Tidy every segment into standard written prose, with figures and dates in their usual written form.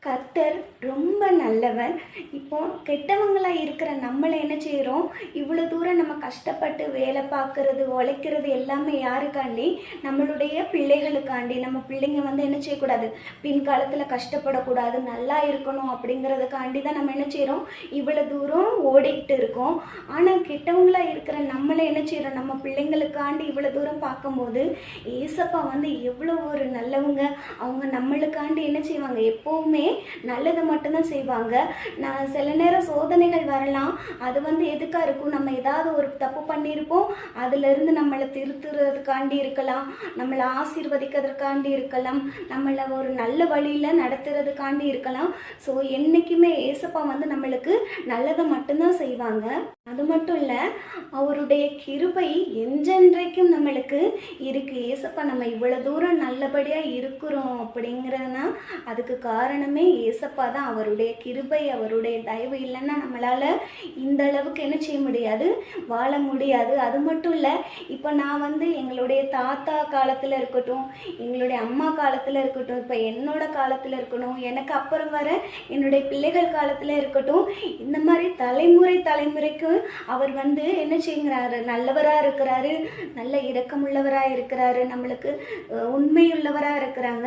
கர்த்தர் ரொம்ப நல்லவர். இப்போ கெட்டவங்களா இருக்கிற நம்மள என்ன செய்றோம், இவ்வளோ தூரம் நம்ம கஷ்டப்பட்டு வேலை பார்க்கறது, உழைக்கிறது எல்லாமே யாருக்காண்டி? நம்மளுடைய பிள்ளைகளுக்காண்டி. நம்ம பிள்ளைங்க வந்து என்ன செய்யக்கூடாது, பின்காலத்துல கஷ்டப்படக்கூடாது, நல்லா இருக்கணும் அப்படிங்கிறதுக்காண்டி தான் நம்ம என்ன செய்றோம், இவ்வளோ தூரம் ஓடிக்கிட்டு இருக்கோம். ஆனா கெட்டவங்களா இருக்கிற நம்மள என்ன செய்றோம், நம்ம பிள்ளைங்களுக்காண்டி இவ்வளோ தூரம் பார்க்கும்போது, ஏசப்பா வந்து எவ்வளோ ஒரு நல்லவங்க. அவங்க நம்மளுக்காண்டி என்ன செய்வாங்க, எப்பவுமே நல்லது மட்டும்தான் செய்வாங்க. நான் சில நேரம் சோதனைகள் வரலாம். அது வந்து எதுக்கா இருக்கும், நம்ம ஏதாவது ஒரு தப்பு பண்ணியிருப்போம். அதிலிருந்து நம்மளை திருத்துறதுக்காண்டி இருக்கலாம், நம்மளை ஆசீர்வதிக்கிறதுக்காண்டி இருக்கலாம், நம்மளை ஒரு நல்ல வழியில் நடத்துறதுக்காண்டி இருக்கலாம். ஸோ என்றைக்குமே ஏசப்பா வந்து நம்மளுக்கு நல்லதை மட்டும்தான் செய்வாங்க. அது மட்டும் இல்லை, அவருடைய கிருபை என்றென்றைக்கும் நம்மளுக்கு இருக்குது. ஏசப்பா நம்ம இவ்வளோ தூரம் நல்லபடியாக இருக்கிறோம் அப்படிங்கிறதுனா அதுக்கு காரணமே ஏசப்பா தான். அவருடைய கிருபை, அவருடைய தயவு இல்லைன்னா நம்மளால் இந்த அளவுக்கு என்ன செய்ய முடியாது, வாழ முடியாது. அது மட்டும் இல்லை, இப்போ நான் வந்து எங்களுடைய தாத்தா காலத்தில் இருக்கட்டும், எங்களுடைய அம்மா காலத்தில் இருக்கட்டும், இப்போ என்னோட காலத்தில் இருக்கணும், எனக்கு அப்புறம் வர என்னுடைய பிள்ளைகள் காலத்தில் இருக்கட்டும், இந்த மாதிரி தலைமுறைக்கு அவர் வந்து என்ன செய்கிறாரு, நல்லவராக இருக்கிறாரு, நல்ல இரக்கமுள்ளவராக இருக்கிறாரு, நம்மளுக்கு உண்மையுள்ளவராக இருக்கிறாங்க.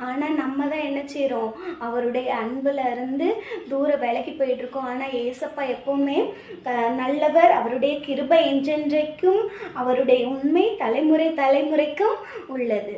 ஆனால் நம்ம தான் என்ன செய்கிறோம், அவருடைய அன்பில் இருந்து தூரம் விலகி போயிட்டுருக்கோம். ஆனால் ஏசப்பா எப்போவுமே நல்லவர். அவருடைய கிருபை என்றென்றைக்கும், அவருடைய உண்மை தலைமுறைக்கும் உள்ளது.